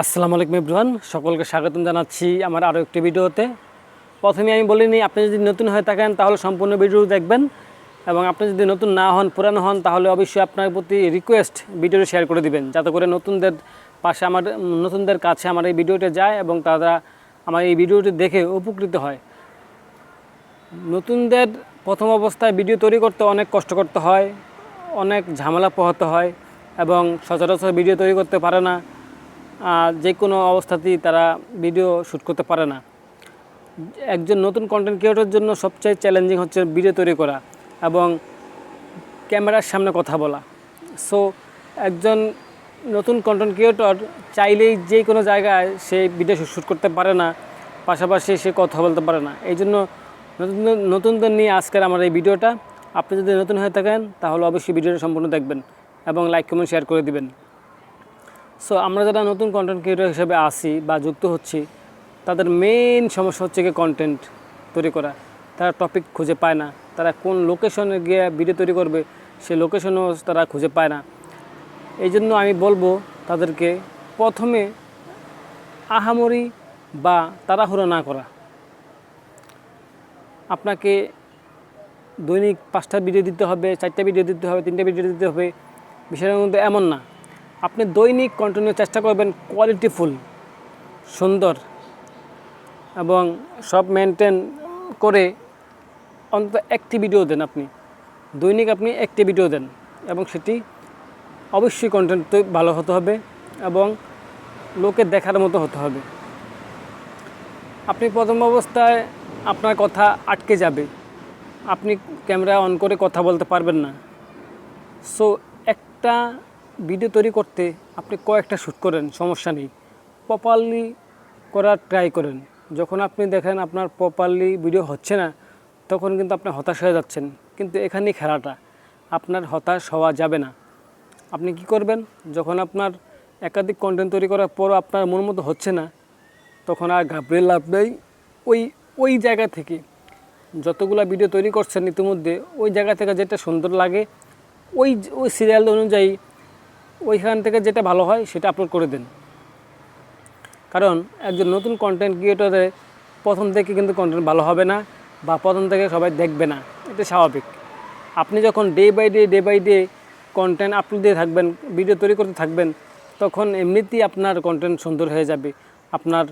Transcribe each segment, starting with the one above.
আসসালামু আলাইকুম এভরিওয়ান, সকলকে স্বাগতম জানাচ্ছি আমার আরও একটি ভিডিওতে। প্রথমে আমি বলিনি, আপনি যদি নতুন হয়ে থাকেন তাহলে সম্পূর্ণ ভিডিও দেখবেন, এবং আপনি যদি নতুন না হন, পুরানো হন, তাহলে অবশ্যই আপনার প্রতি রিকোয়েস্ট ভিডিওটি শেয়ার করে দিবেন, যাতে করে নতুনদের কাছে আমার এই ভিডিওটি যায় এবং তারা আমার এই ভিডিওটি দেখে উপকৃত হয়। নতুনদের প্রথম অবস্থায় ভিডিও তৈরি করতে অনেক কষ্ট করতে হয়, অনেক ঝামেলা পোহাতে হয় এবং সচরাচর ভিডিও তৈরি করতে পারে না। যে কোনো অবস্থাতেই তারা ভিডিও শ্যুট করতে পারে না। একজন নতুন কন্টেন্ট ক্রিয়েটরের জন্য সবচেয়ে চ্যালেঞ্জিং হচ্ছে ভিডিও তৈরি করা এবং ক্যামেরার সামনে কথা বলা। সো একজন নতুন কন্টেন্ট ক্রিয়েটর চাইলেই যে কোনো জায়গায় সে ভিডিও শ্যুট করতে পারে না, পাশাপাশি সে কথা বলতে পারে না। এই জন্য নতুনদের নিয়ে আজকের আমার এই ভিডিওটা। আপনি যদি নতুন হয়ে থাকেন তাহলে অবশ্যই ভিডিওটা সম্পূর্ণ দেখবেন এবং লাইক কমেন্ট শেয়ার করে দিবেন। সো আমরা যারা নতুন কন্টেন্ট ক্রিয়েটর হিসেবে আসি বা যুক্ত হচ্ছি, তাদের মেইন সমস্যা হচ্ছে কি কন্টেন্ট তৈরি করা। তারা টপিক খুঁজে পায় না, তারা কোন লোকেশনে গিয়ে ভিডিও তৈরি করবে সেই লোকেশনও তারা খুঁজে পায় না। এই জন্য আমি বলবো তাদেরকে প্রথমে আহামরি বা তাড়াহুড়ো না করা। আপনাকে দৈনিক 5টা ভিডিও দিতে হবে, 4টা ভিডিও দিতে হবে, 3টা ভিডিও দিতে হবে, বিষয়ের মধ্যে এমন না। আপনি দৈনিক কন্টিনিউ চেষ্টা করবেন কোয়ালিটিফুল, সুন্দর এবং সব মেনটেন করে অন্তত একটি ভিডিও দেন। দৈনিক একটি ভিডিও দেন এবং সেটি অবশ্যই কন্টেন্ট ভালো হতে হবে এবং লোকে দেখার মতো হতে হবে। আপনি প্রথম অবস্থায় আপনার কথা আটকে যাবে, আপনি ক্যামেরা অন করে কথা বলতে পারবেন না। সো একটা ভিডিও তৈরি করতে আপনি কয়েকটা শ্যুট করেন, সমস্যা নেই, প্রপারলি করার ট্রাই করেন। যখন আপনি দেখেন আপনার প্রপারলি ভিডিও হচ্ছে না, তখন কিন্তু আপনি হতাশ হয়ে যাচ্ছেন। কিন্তু এখানেই খেলাটা, আপনার হতাশ হওয়া যাবে না। আপনি কি করবেন, যখন আপনার একাধিক কন্টেন্ট তৈরি করার পরও আপনার মন মতো হচ্ছে না, তখন আর ঘাবড়ে লাভ নেই। ওই জায়গা থেকে যতগুলো ভিডিও তৈরি করছেন ইতিমধ্যে, ওই জায়গা থেকে যেটা সুন্দর লাগে, ওই সিরিয়াল অনুযায়ী ওইখান থেকে যেটা ভালো হয় সেটা আপলোড করে দেন। কারণ একজন নতুন কন্টেন্ট ক্রিয়েটরে প্রথম থেকে কিন্তু কন্টেন্ট ভালো হবে না বা প্রথম থেকে সবাই দেখবে না, এটা স্বাভাবিক। আপনি যখন day by day content upload দিয়ে থাকবেন, ভিডিও তৈরি করতে থাকবেন, তখন এমনিতেই আপনার কন্টেন্ট সুন্দর হয়ে যাবে, আপনার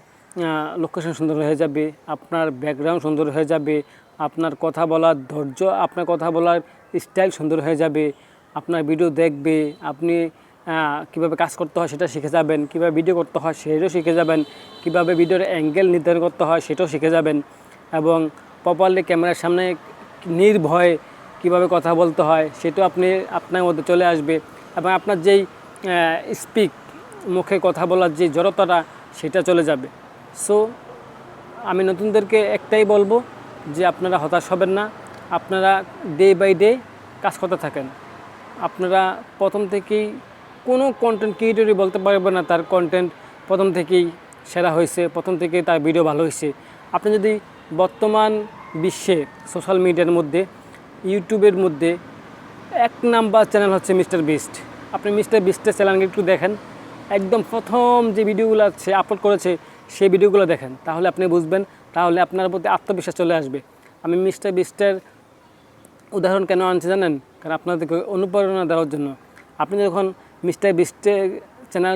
লোকেশন সুন্দর হয়ে যাবে, আপনার ব্যাকগ্রাউন্ড সুন্দর হয়ে যাবে, আপনার কথা বলার ধৈর্য, আপনার কথা বলার স্টাইল সুন্দর হয়ে যাবে, আপনার ভিডিও দেখবে, আপনি কীভাবে কাজ করতে হয় সেটা শিখে যাবেন, কীভাবে ভিডিও করতে হয় সেটাও শিখে যাবেন, কীভাবে ভিডিওর অ্যাঙ্গেল নির্ধারণ করতে হয় সেটাও শিখে যাবেন, এবং প্রপারলি ক্যামেরার সামনে নির্ভয়ে কীভাবে কথা বলতে হয় সেটাও আপনার মধ্যে চলে আসবে, এবং আপনার যেই মুখে কথা বলার যে জড়তাটা সেটা চলে যাবে। সো আমি নতুনদেরকে একটাই বলবো যে আপনারা হতাশ হবেন না, আপনারা ডে বাই ডে কাজ করতে থাকেন। আপনারা প্রথম থেকেই কোনো কন্টেন্ট ক্রিয়েটরই বলতে পারবেন না তার কন্টেন্ট প্রথম থেকেই সেরা হয়েছে, প্রথম থেকেই তার ভিডিও ভালো হয়েছে। আপনি যদি বর্তমান বিশ্বে সোশ্যাল মিডিয়ার মধ্যে, ইউটিউবের মধ্যে 1 নাম্বার চ্যানেল হচ্ছে মিস্টার বিস্ট। আপনি মিস্টার বিস্টের চ্যানেলকে একটু দেখেন, একদম প্রথম যে ভিডিওগুলো সে আপলোড করেছে সেই ভিডিওগুলো দেখেন, তাহলে আপনি বুঝবেন, তাহলে আপনার প্রতি আত্মবিশ্বাস চলে আসবে। আমি মিস্টার বিস্টের উদাহরণ কেন আনছি জানেন? কারণ আপনাদেরকে অনুপ্রেরণা দেওয়ার জন্য। আপনি যখন মিস্টার বিস্টের চ্যানেল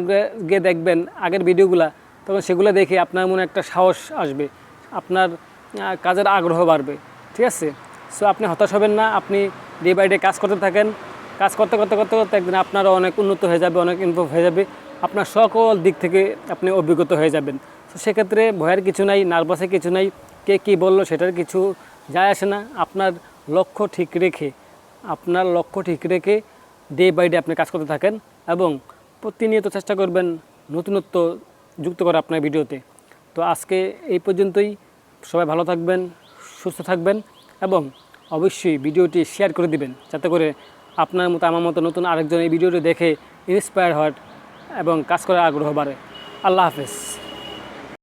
গিয়ে দেখবেন আগের ভিডিওগুলো, তখন সেগুলো দেখে আপনার মনে একটা সাহস আসবে, আপনার কাজের আগ্রহ বাড়বে। ঠিক আছে? সো আপনি হতাশ হবেন না, আপনি ডে বাই ডে কাজ করতে থাকেন। কাজ করতে একদিন আপনারও অনেক উন্নত হয়ে যাবে, অনেক ইমপ্রুভ হয়ে যাবে, আপনার সকল দিক থেকে আপনি অভিজ্ঞত হয়ে যাবেন। তো সেক্ষেত্রে ভয়ের কিছু নাই, নার্ভাসের কিছু নাই, কে কী বললো সেটার কিছু যায় আসে না। আপনার লক্ষ্য ঠিক রেখে ডে বাই ডে আপনি কাজ করতে থাকেন এবং প্রতিনিয়ত চেষ্টা করবেন নতুনত্ব যুক্ত করা আপনার ভিডিওতে। তো আজকে এই পর্যন্তই। সবাই ভালো থাকবেন, সুস্থ থাকবেন এবং অবশ্যই ভিডিওটি শেয়ার করে দিবেন, যাতে করে আপনার মতো আমার মতো নতুন আরেকজন এই ভিডিওটি দেখে ইন্সপায়ার হয় এবং কাজ করার আগ্রহ বাড়ে। আল্লাহ হাফেজ।